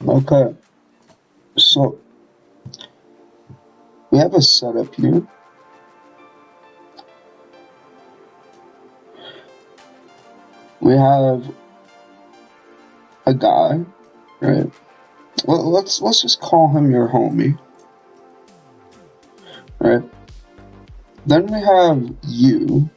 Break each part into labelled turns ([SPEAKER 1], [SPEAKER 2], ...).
[SPEAKER 1] Okay, so we have a setup here. We have a guy, right? Well, let's just call him your homie, right? Then we have you.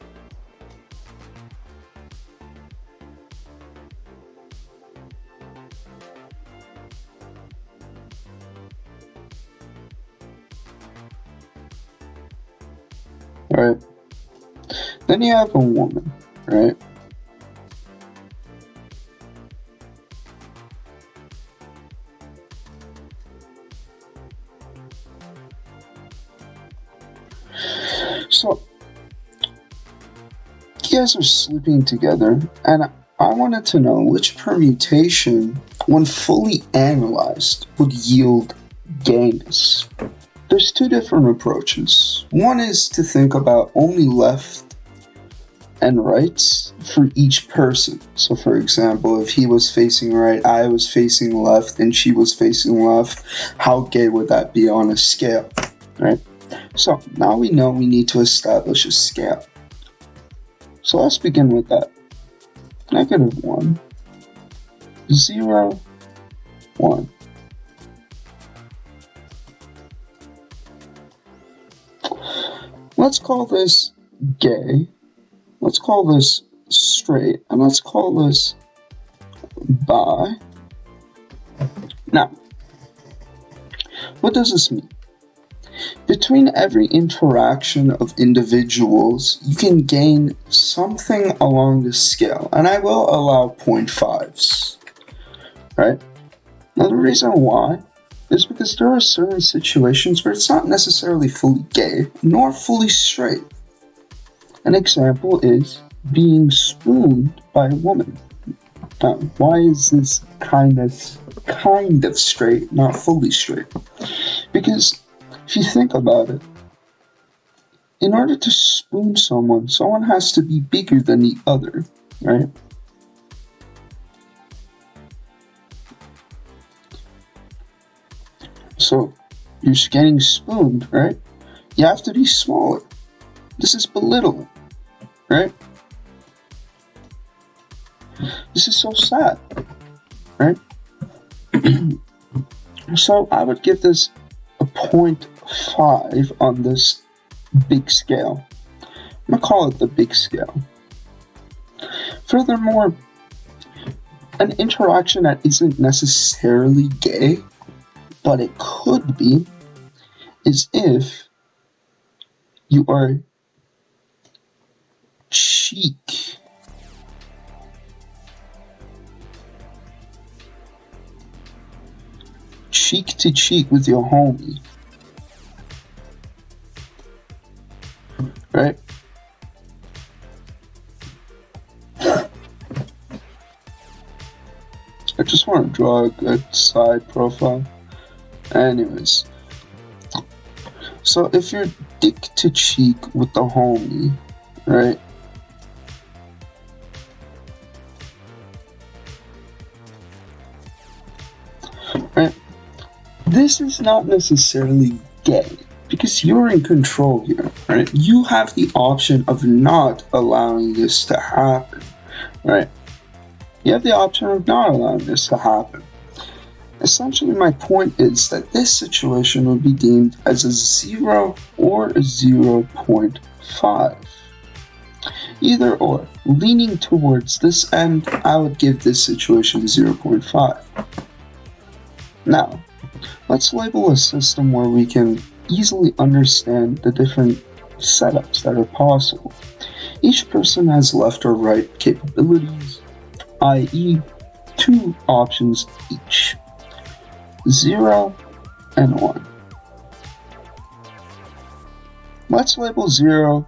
[SPEAKER 1] Right? Then you have a woman, right? So you guys are sleeping together, and I wanted to know which permutation, when fully analyzed, would yield gayness. There's two different approaches. One is to think about only left and right for each person. So for example, if he was facing right, I was facing left, and she was facing left, how gay would that be on a scale, right? So now we know we need to establish a scale. So let's begin with that. -1, 0, 1. Let's call this gay, let's call this straight, and let's call this bi. Now, what does this mean? Between every interaction of individuals, you can gain something along the scale, and I will allow 0.5s, right? Now the reason why is because there are certain situations where it's not necessarily fully gay, nor fully straight. An example is being spooned by a woman. Now, why is this kind of straight, not fully straight? Because if you think about it, in order to spoon someone, someone has to be bigger than the other, right? So you're getting spooned, right? You have to be smaller. This is belittling, right? This is so sad, right? So I would give this a 0.5 on this big scale. I'm gonna call it the big scale. Furthermore, an interaction that isn't necessarily gay, but it could be, is if you are cheek to cheek with your homie, right? I just want to draw a good side profile. Anyways, so if you're dick to cheek with the homie, right? Right? This is not necessarily gay, because you're in control here, right? You have the option of not allowing this to happen, right? You have the option of not allowing this to happen. Essentially, my point is that this situation would be deemed as a 0 or a 0.5. Either or. Leaning towards this end, I would give this situation 0.5. Now, let's label a system where we can easily understand the different setups that are possible. Each person has left or right capabilities, i.e., 2 options each. 0 and 1. Let's label 0,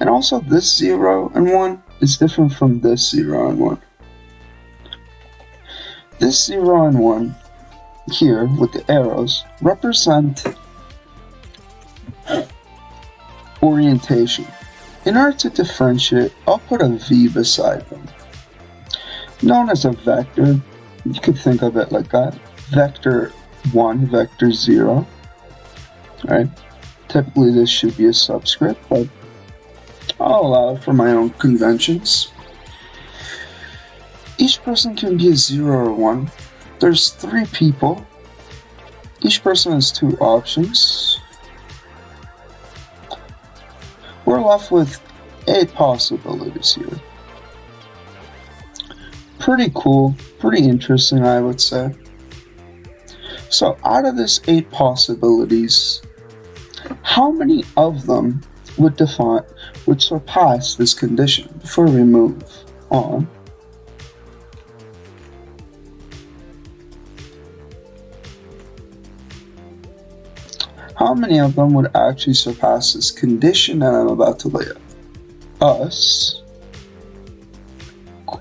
[SPEAKER 1] and also this 0 and 1 is different from this 0 and 1. This 0 and 1 here with the arrows represent orientation. In order to differentiate, I'll put a V beside them. Known as a vector, you could think of it like that. vector 1, vector 0, right? Typically this should be a subscript, but I'll allow it for my own conventions. Each person can be a 0 or 1. There's 3 people. Each person has 2 options. We're left with 8 possibilities here. Pretty cool, pretty interesting, I would say. So out of this 8 possibilities, how many of them would surpass this condition? Before we move on, how many of them would actually surpass this condition that I'm about to lay out? Us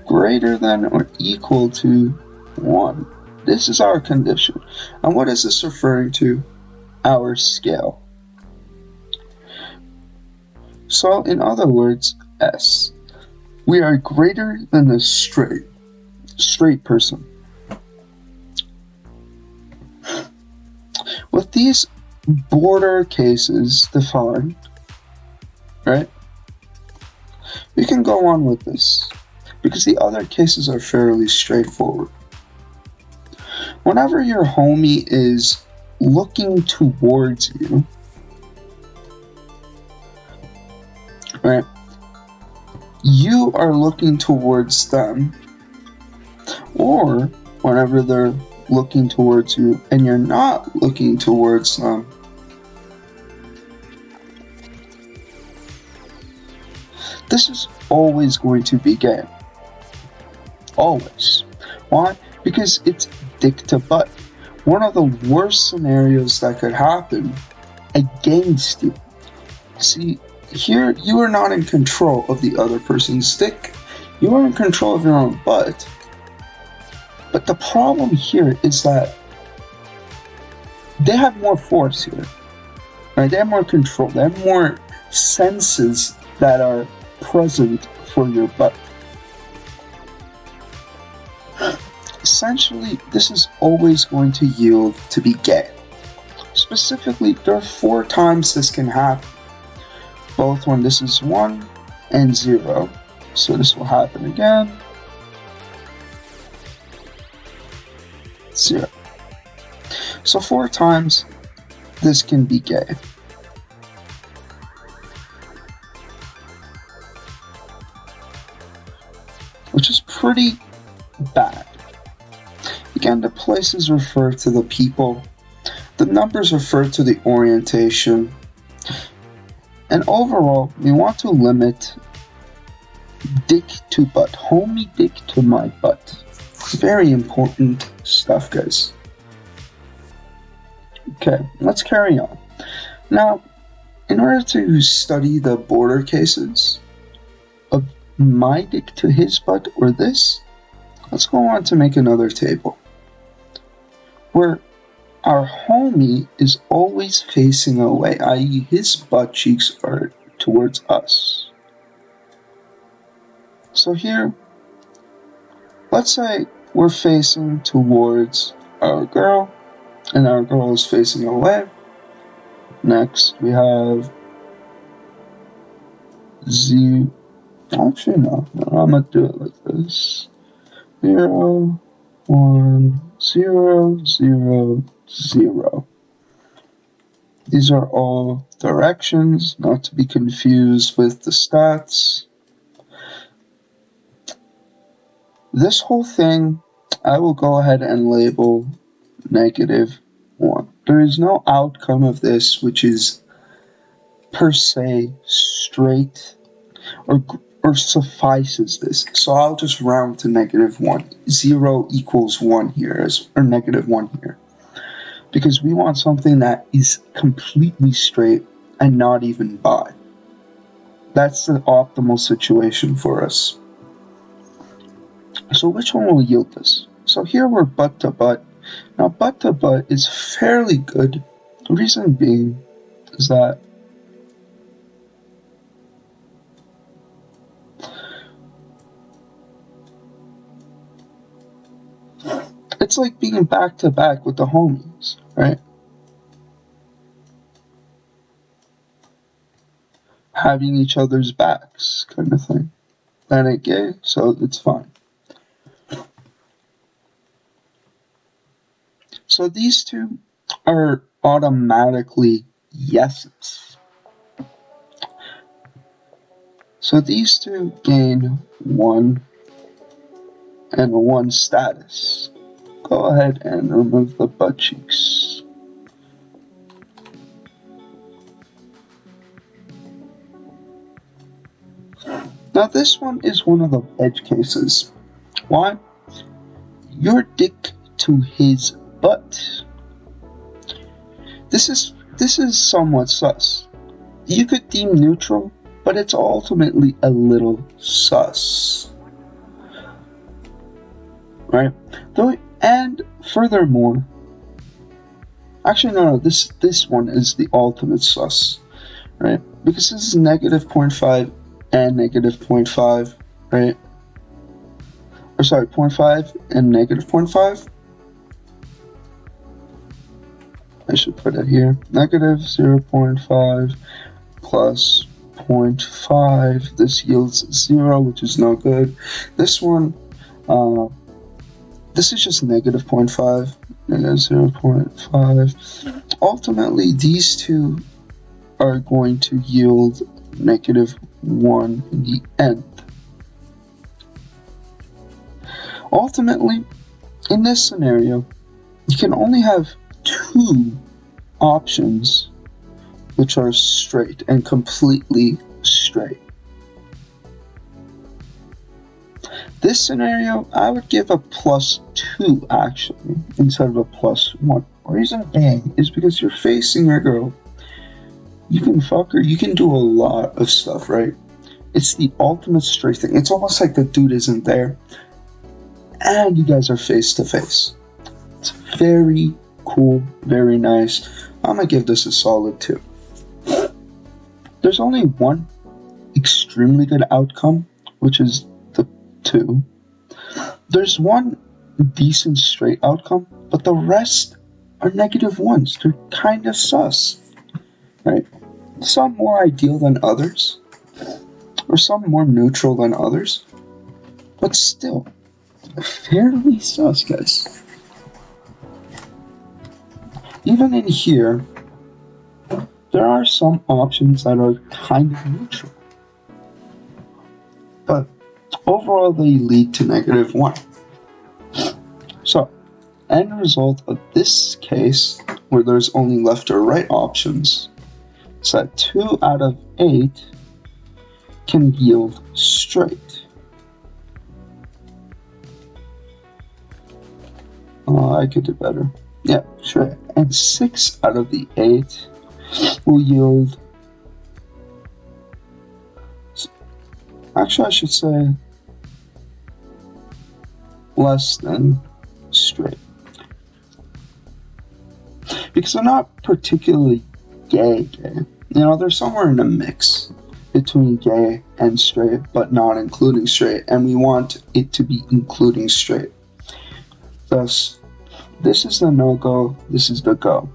[SPEAKER 1] greater than or equal to 1. This is our condition. And what is this referring to? Our scale. So in other words, S. We are greater than the straight person. With these border cases defined, right? We can go on with this because the other cases are fairly straightforward. Whenever your homie is looking towards you, right, you are looking towards them, or whenever they're looking towards you and you're not looking towards them, this is always going to be gay. Always. Why? Because it's dick to butt. One of the worst scenarios that could happen against you. See, here you are not in control of the other person's dick. You are in control of your own butt. But the problem here is that they have more force here. Right? They have more control. They have more senses that are present for your butt. Essentially, this is always going to yield to be gay. Specifically, there are 4 times this can happen. Both when this is 1 and 0. So this will happen again. 0. So 4 times this can be gay. Which is pretty bad. Again, the places refer to the people. The numbers refer to the orientation. And overall, we want to limit dick to butt. Homie dick to my butt. Very important stuff, guys. Okay, let's carry on. Now, in order to study the border cases of my dick to his butt or this, let's go on to make another table where our homie is always facing away, i.e. his butt cheeks are towards us. So here, let's say we're facing towards our girl, and our girl is facing away. Next, we have Z. Actually, no, I'm gonna do it like this. 0, 1, 0, 0, 0. These are all directions, not to be confused with the stats. This whole thing, I will go ahead and label -1. There is no outcome of this which is per se straight or suffices this. So I'll just round to -1. 0 equals 1 here, or -1 here. Because we want something that is completely straight and not even bi. That's the optimal situation for us. So which one will yield this? So here we're butt to butt. Now butt to butt is fairly good. The reason being is that It's like being back to back with the homies, right? Having each other's backs, kind of thing. That ain't gay, so it's fine. So these two are automatically yeses. So these two gain 1 and 1 status. Go ahead and remove the butt cheeks. Now this one is one of the edge cases. Why? Your dick to his butt. This is somewhat sus. You could deem neutral, but it's ultimately a little sus. Right? And furthermore, actually no, this one is the ultimate sus, right? Because this is negative 0.5 and negative 0.5, right? Or sorry, 0.5 and negative 0.5. I should put it here. Negative 0.5 plus 0.5. This yields 0, which is no good. This one, this is just negative 0.5. Negative 0.5. Ultimately, these two are going to yield negative 1 in the end. Ultimately, in this scenario, you can only have 2 options which are straight and completely straight. This scenario, I would give a +2 actually, instead of a +1. Reason being is because you're facing your girl. You can fuck her, you can do a lot of stuff, right? It's the ultimate straight thing. It's almost like the dude isn't there, and you guys are face to face. It's very cool, very nice. I'm gonna give this a solid 2. There's only one extremely good outcome, which is the 2. There's one decent straight outcome, but the rest are negative ones. They're kind of sus, right? Some more ideal than others, or some more neutral than others, but still fairly sus, guys. Even in here, there are some options that are kind of neutral, but overall they lead to negative 1. So, end result of this case, where there's only left or right options, is that 2 out of 8 can yield straight. I could do better. Yeah, sure. And 6 out of the 8 will yield... Actually, I should say less than straight. Because they're not particularly gay. You know, they're somewhere in the mix between gay and straight, but not including straight, and we want it to be including straight. Thus, this is the no-go, this is the go.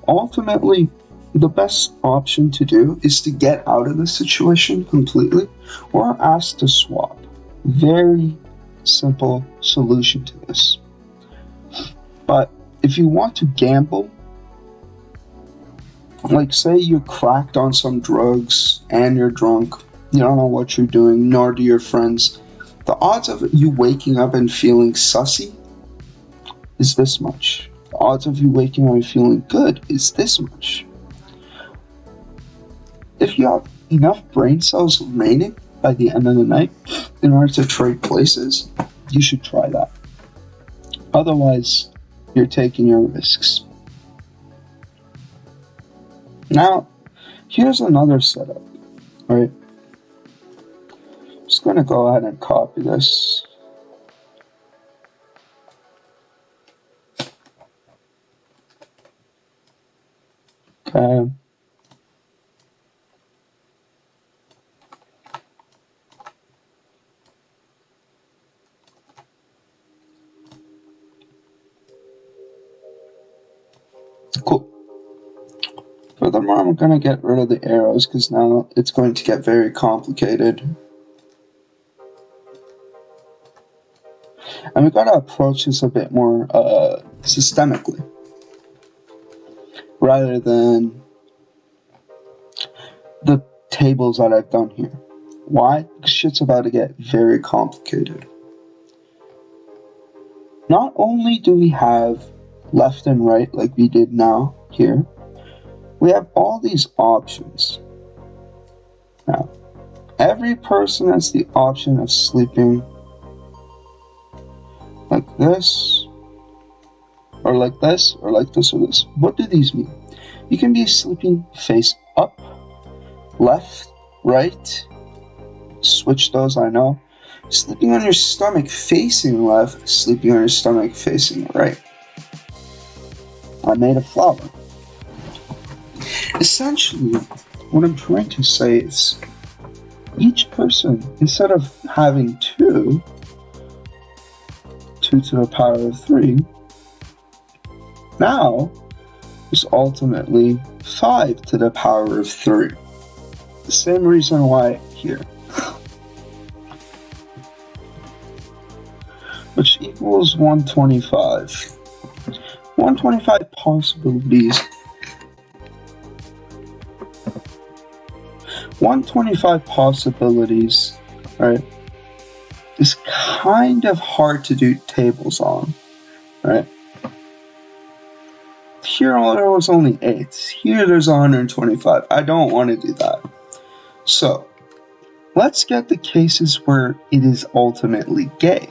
[SPEAKER 1] Ultimately, the best option to do is to get out of the situation completely or ask to swap. Very simple solution to this. But if you want to gamble, like say you cracked on some drugs and you're drunk, you don't know what you're doing, nor do your friends, the odds of you waking up and feeling sussy is this much. The odds of you waking up and feeling good is this much. If you have enough brain cells remaining by the end of the night in order to trade places, you should try that. Otherwise, you're taking your risks. Now, here's another setup, right? I'm just going to go ahead and copy this. Okay. Furthermore, I'm going to get rid of the arrows because now it's going to get very complicated. And we've got to approach this a bit more systemically, rather than the tables that I've done here. Why? Because shit's about to get very complicated. Not only do we have left and right like we did now here, we have all these options. Now, every person has the option of sleeping like this, or like this, or like this, or this. What do these mean? You can be sleeping face up, left, right. Switch those, I know. Sleeping on your stomach facing left, sleeping on your stomach facing right. I made a flower. Essentially, what I'm trying to say is, each person, instead of having 2 to the power of 3, now is ultimately 5 to the power of 3. The same reason why here. Which equals 125. 125 possibilities. 125 possibilities, right, is kind of hard to do tables on, right? Here there was only 8. Here there's 125. I don't want to do that. So, let's get the cases where it is ultimately gay.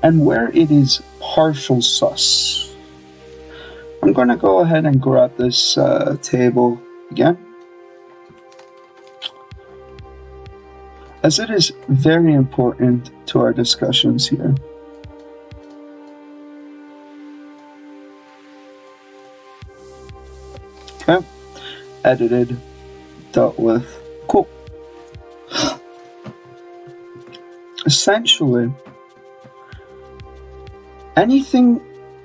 [SPEAKER 1] And where it is partial sus. I'm going to go ahead and grab this table again, as it is very important to our discussions here. Okay, edited, dealt with, cool. Essentially, anything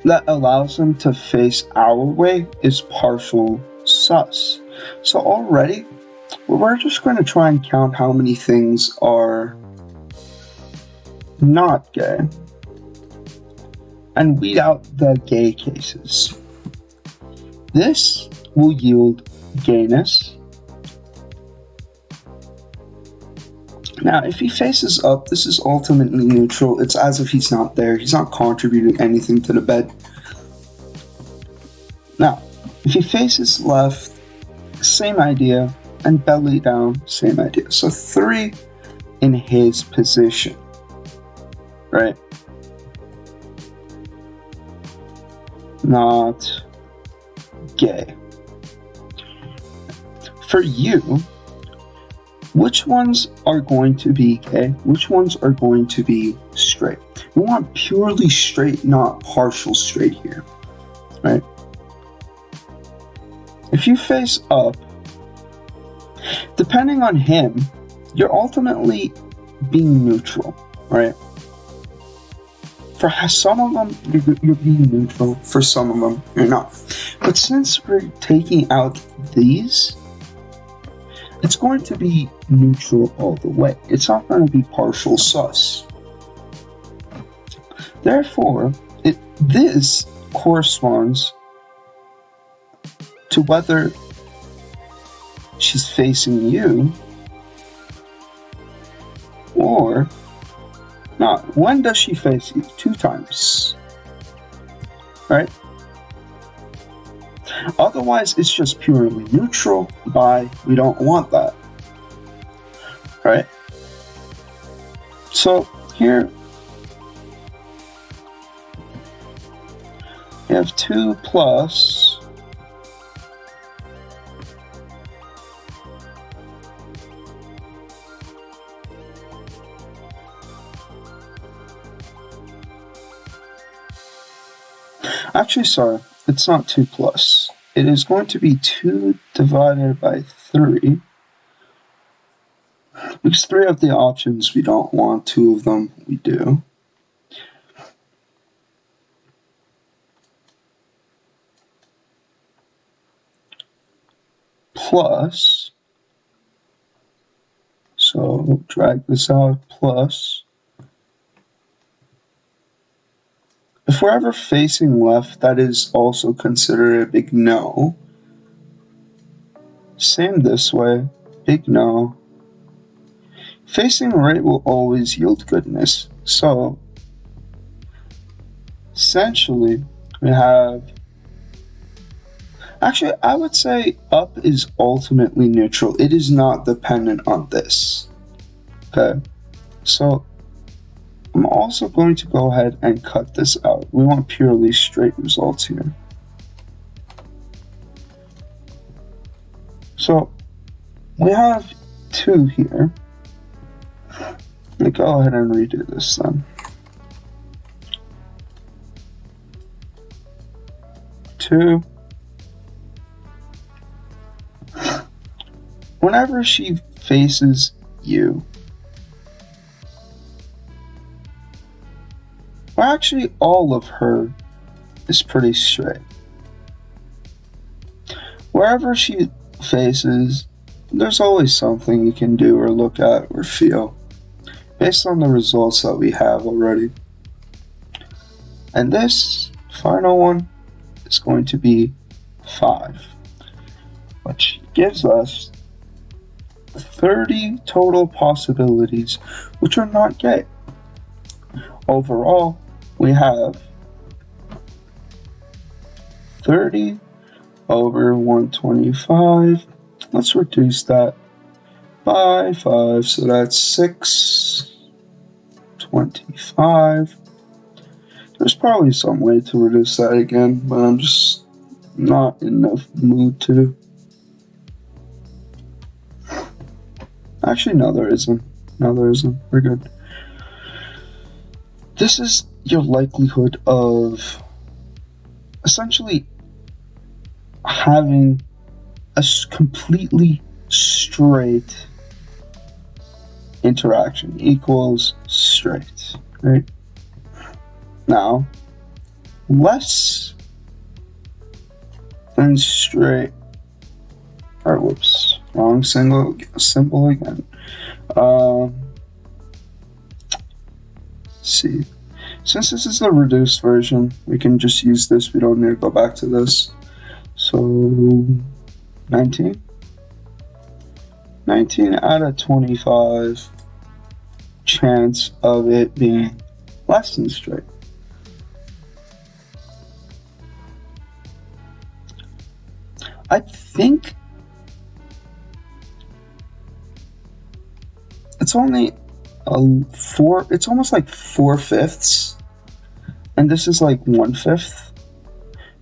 [SPEAKER 1] that allows them to face our way is partial sus. So already, we're just going to try and count how many things are not gay, and weed out the gay cases. This will yield gayness. Now, if he faces up, this is ultimately neutral. It's as if he's not there. He's not contributing anything to the bed. Now, if he faces left, same idea, and belly down, same idea. So 3 in his position, right? Not gay. For you, which ones are going to be gay? Which ones are going to be straight? We want purely straight, not partial straight here, right? If you face up, depending on him, you're ultimately being neutral, right? For some of them, you're being neutral. For some of them, you're not. But since we're taking out these, it's going to be neutral all the way. It's not going to be partial sus. Therefore, this corresponds to whether she's facing you or not. When does she face you? 2 times. Right? Otherwise, it's just purely neutral by we don't want that. Right? So, here we have 2 plus. Actually, sorry, it's not 2 plus. It is going to be 2 divided by 3. Because 3 of the options we don't want, 2 of them we do. plus, so drag this out, plus, if we're ever facing left, that is also considered a big no. Same this way, big no. Facing right will always yield goodness. So, essentially, we have... Actually, I would say up is ultimately neutral. It is not dependent on this. Okay, so I'm also going to go ahead and cut this out. We want purely straight results here. So we have 2 here. Let me go ahead and redo this then. 2. Whenever she faces you, well, actually all of her is pretty straight. Wherever she faces, there's always something you can do or look at or feel based on the results that we have already. And this final one is going to be 5, which gives us 30 total possibilities which are not gay. Overall, we have 30 over 125. Let's reduce that by 5, so that's 625. There's probably some way to reduce that again, but I'm just not in the mood to. Actually, no, there isn't. No, there isn't. We're good. This is your likelihood of essentially having a completely straight interaction equals straight, right? Now, less than straight, or whoops, wrong symbol again. See, since this is the reduced version, we can just use this. We don't need to go back to this. So 19 out of 25 chance of it being less than straight. I think it's only it's almost like 4/5, and this is like 1/5.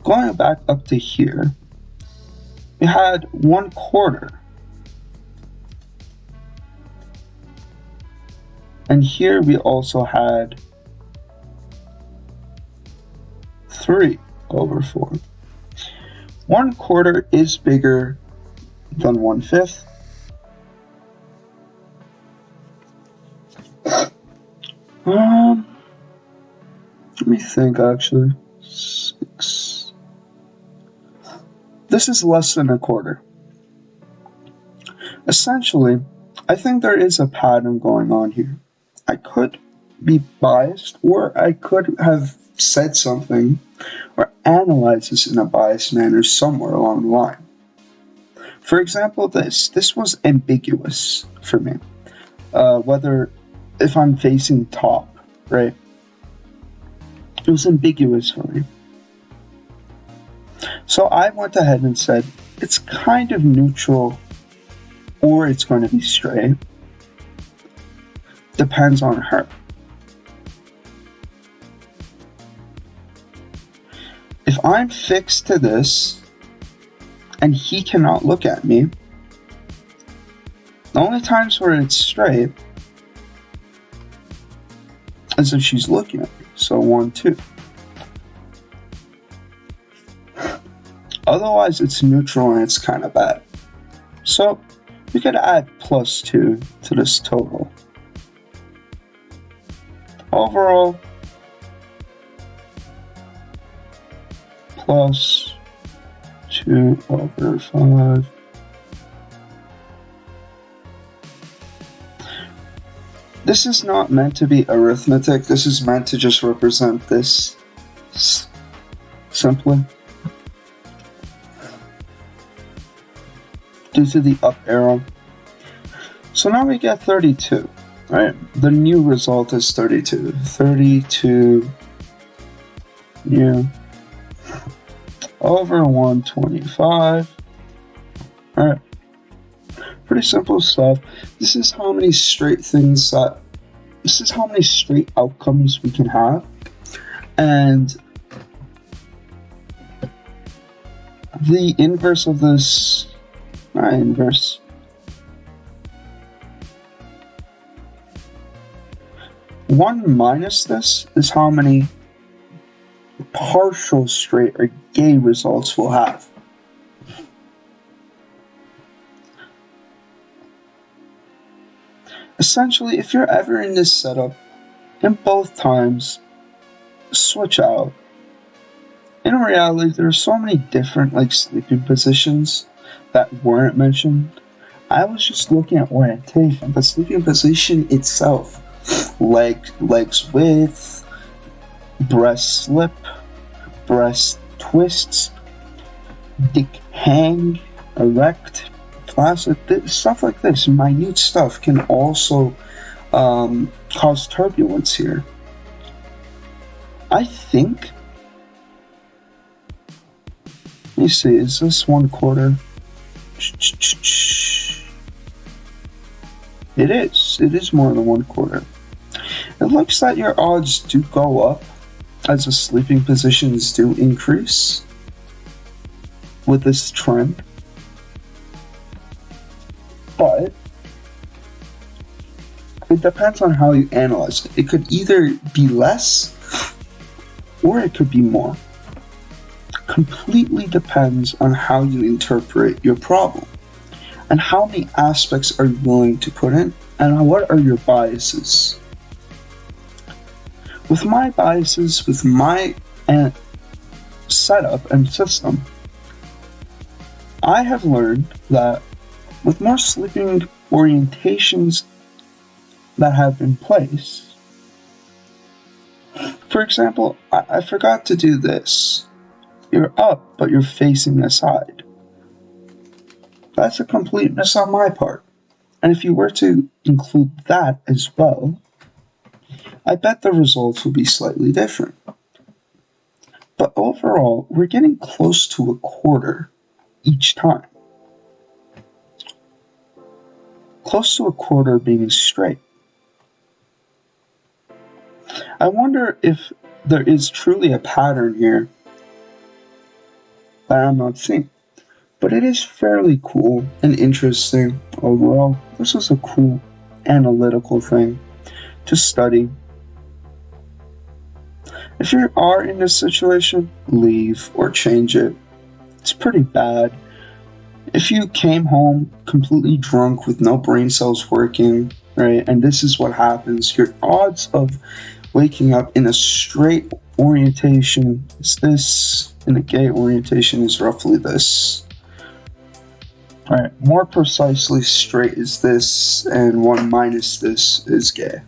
[SPEAKER 1] Going back up to here, we had 1/4, and here we also had 3/4. 1/4 is bigger than 1/5. Let me think actually. 6. This is less than 1/4. Essentially, I think there is a pattern going on here. I could be biased, or I could have said something or analyzed this in a biased manner somewhere along the line. For example, this was ambiguous for me. Whether if I'm facing top, right? It was ambiguous for me. So I went ahead and said, it's kind of neutral, or it's going to be straight. Depends on her. If I'm fixed to this, and he cannot look at me, the only times where it's straight is if she's looking at me. So 1, 2. Otherwise, it's neutral and it's kind of bad. So we could add +2 to this total. Overall, +2/5 This is not meant to be arithmetic. This is meant to just represent this simply. Due to the up arrow. So now we get 32, right? The new result is 32. 32 over 125. Alright. Pretty simple stuff. This is how many straight outcomes we can have. And the inverse of this, not inverse. One minus this is how many partial straight or gay results we'll have. Essentially, if you're ever in this setup, in both times, switch out. In reality, there are so many different sleeping positions that weren't mentioned. I was just looking at orientation, the sleeping position itself. Legs width, breast slip, breast twists, dick hang, erect, flaccid, stuff like this, minute stuff can also cause turbulence here. I think, let me see, is this 1/4? It is more than 1/4. It looks that your odds do go up as the sleeping positions do increase with this trend. But it depends on how you analyze it. It could either be less or it could be more. Completely depends on how you interpret your problem and how many aspects are you willing to put in and what are your biases. With my biases, with my setup and system, I have learned that with more sleeping orientations that have in place, for example, I forgot to do this. You're up, but you're facing the side. That's a complete miss on my part. And if you were to include that as well, I bet the results will be slightly different. But overall, we're getting close to 1/4 each time. Close to 1/4 being straight. I wonder if there is truly a pattern here that I'm not seeing. But it is fairly cool and interesting overall. This was a cool analytical thing to study. If you are in this situation, leave or change it. It's pretty bad. If you came home completely drunk with no brain cells working, right, and this is what happens, your odds of waking up in a straight orientation is this, in a gay orientation is roughly this. Alright, more precisely straight is this, and 1 minus this is gay.